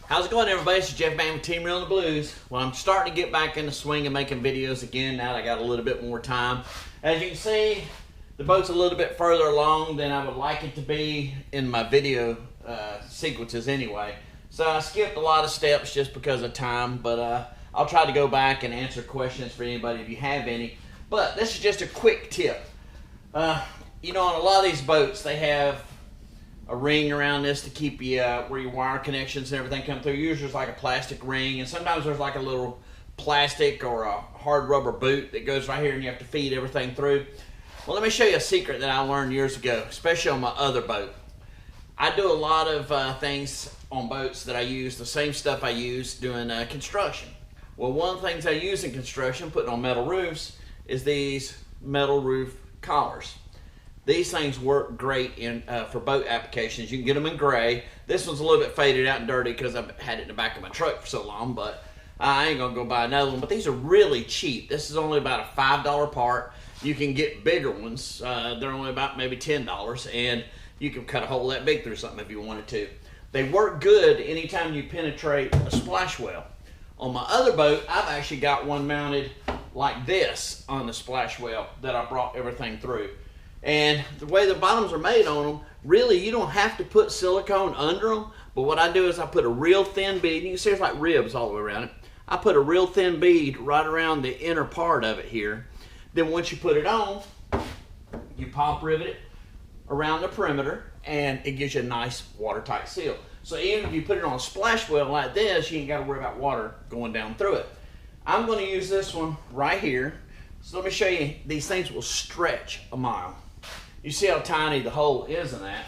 How's it going, everybody? It's Jeff Band with Team Real in the Blues. Well, I'm starting to get back in the swing of making videos again now that I got a little bit more time. As you can see, the boat's a little bit further along than I would like it to be in my video sequences anyway. So I skipped a lot of steps just because of time, but I'll try to go back and answer questions for anybody if you have any. But this is just a quick tip. You know, on a lot of these boats, they have a ring around this to keep you where your wire connections and everything come through. Usually there's like a plastic ring, and sometimes there's like a little plastic or a hard rubber boot that goes right here and you have to feed everything through. Well, let me show you a secret that I learned years ago, especially on my other boat. I do a lot of things on boats that I use the same stuff I use doing construction. Well, one of the things I use in construction, putting on metal roofs, is these metal roof collars. These things work great for boat applications. You can get them in gray. This one's a little bit faded out and dirty because I've had it in the back of my truck for so long, but I ain't gonna go buy another one. But these are really cheap. This is only about a $5 part. You can get bigger ones. They're only about maybe $10, and you can cut a hole that big through something if you wanted to. They work good anytime you penetrate a splash well. On my other boat, I've actually got one mounted like this on the splash well that I brought everything through. And the way the bottoms are made on them, really you don't have to put silicone under them, but what I do is I put a real thin bead, and you can see there's like ribs all the way around it. I put a real thin bead right around the inner part of it here. Then once you put it on, you pop rivet it around the perimeter, and it gives you a nice watertight seal. So even if you put it on a splash well like this, you ain't got to worry about water going down through it. I'm going to use this one right here. So let me show you, these things will stretch a mile. You see how tiny the hole is in that,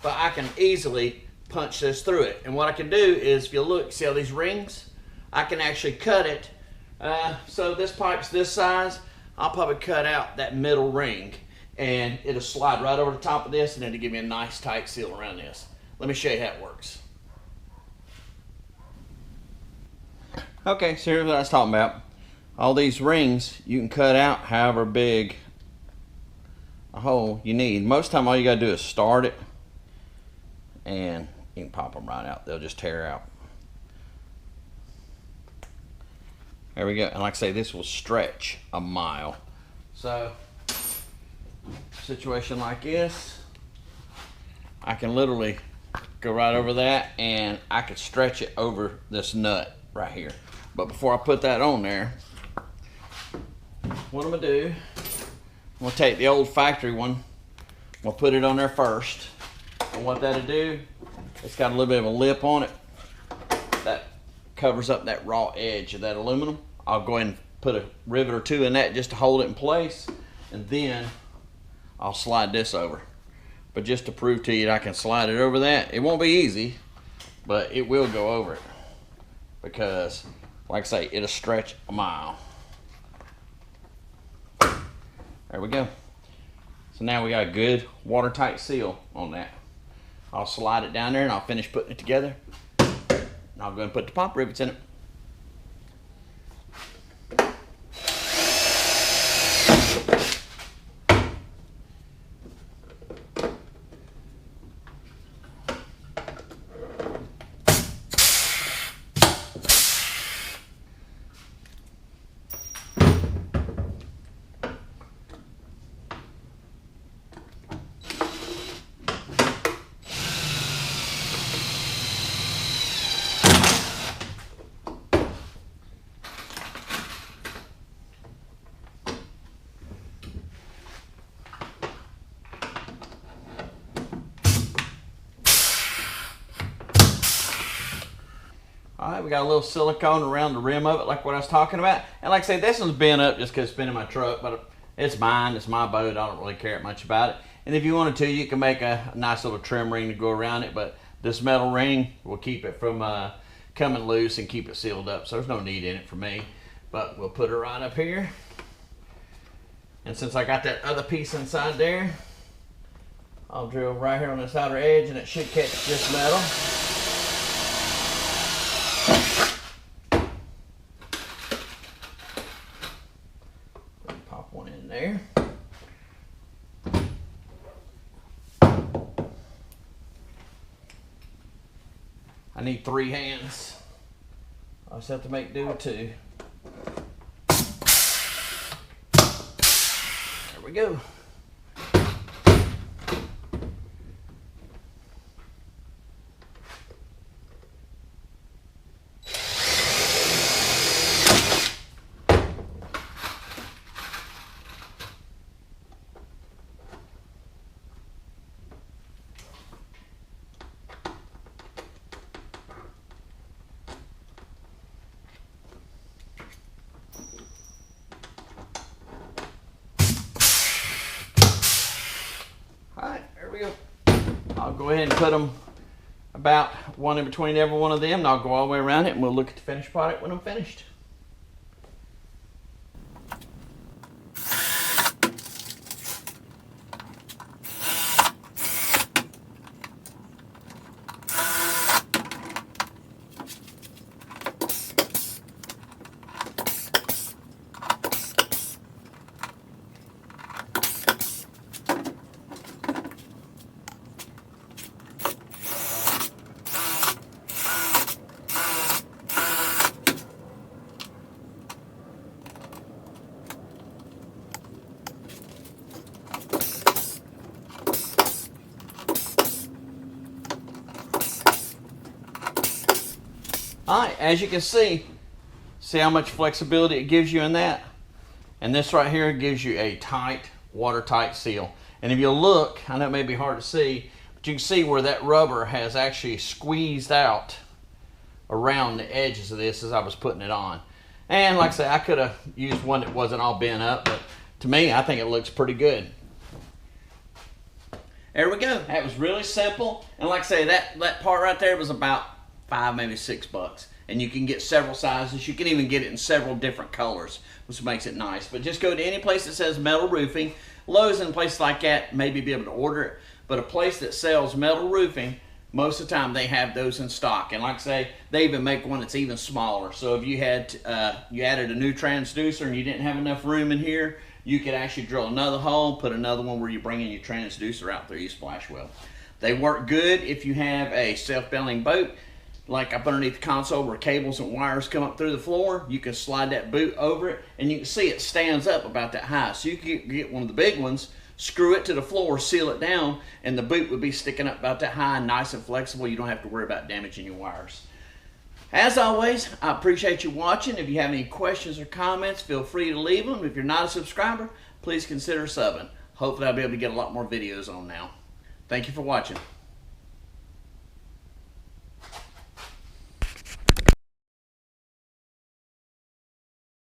but I can easily punch this through it. And what I can do is, if you look, see how these rings? I can actually cut it. So this pipe's this size, I'll probably cut out that middle ring, and it'll slide right over the top of this, and it'll give me a nice tight seal around this. Let me show you how it works. Okay, so here's what I was talking about. All these rings, you can cut out however big a hole you need. Most of the time all you gotta do is start it, and you can pop them right out. They'll just tear out. There we go. And like I say, this will stretch a mile. So situation like this, I can literally go right over that, and I could stretch it over this nut right here. But before I put that on there, what I'm gonna do, I'm gonna take the old factory one, we'll put it on there first. And what that'll do, it's got a little bit of a lip on it that covers up that raw edge of that aluminum. I'll go ahead and put a rivet or two in that just to hold it in place, and then I'll slide this over. But just to prove to you that I can slide it over that, it won't be easy, but it will go over it, because like I say, it'll stretch a mile. There we go. So now we got a good watertight seal on that. I'll slide it down there, and I'll finish putting it together. And I'll go and put the pop rivets in it. Alright, we got a little silicone around the rim of it, like what I was talking about. And like I say, this one's bent up just because it's been in my truck, but it's mine, it's my boat, I don't really care much about it. And if you wanted to, you can make a nice little trim ring to go around it, but this metal ring will keep it from coming loose and keep it sealed up, so there's no need in it for me. But we'll put it right up here. And since I got that other piece inside there, I'll drill right here on this outer edge, and it should catch this metal. Pop one in there. I need 3 hands. I just have to make do with 2. There we go. I'll go ahead and put them about 1 in between every one of them, and I'll go all the way around it, and we'll look at the finished product when I'm finished. Alright, as you can see how much flexibility it gives you in that? And this right here gives you a tight, watertight seal. And if you look, I know it may be hard to see, but you can see where that rubber has actually squeezed out around the edges of this as I was putting it on. And like I say, I could have used one that wasn't all bent up, but to me, I think it looks pretty good. There we go. That was really simple. And like I say, that part right there was about $5, maybe $6. And you can get several sizes. You can even get it in several different colors, which makes it nice. But just go to any place that says metal roofing. Lowe's and places like that, maybe be able to order it. But a place that sells metal roofing, most of the time they have those in stock. And like I say, they even make one that's even smaller. So if you had you added a new transducer and you didn't have enough room in here, you could actually drill another hole, put another one where you bring in your transducer out through your Splashwell. They work good if you have a self-bailing boat, like up underneath the console where cables and wires come up through the floor. You can slide that boot over it, and you can see it stands up about that high. So you can get one of the big ones, screw it to the floor, seal it down, and the boot would be sticking up about that high, nice and flexible. You don't have to worry about damaging your wires. As always, I appreciate you watching. If you have any questions or comments, feel free to leave them. If you're not a subscriber, please consider subbing. Hopefully I'll be able to get a lot more videos on now. Thank you for watching.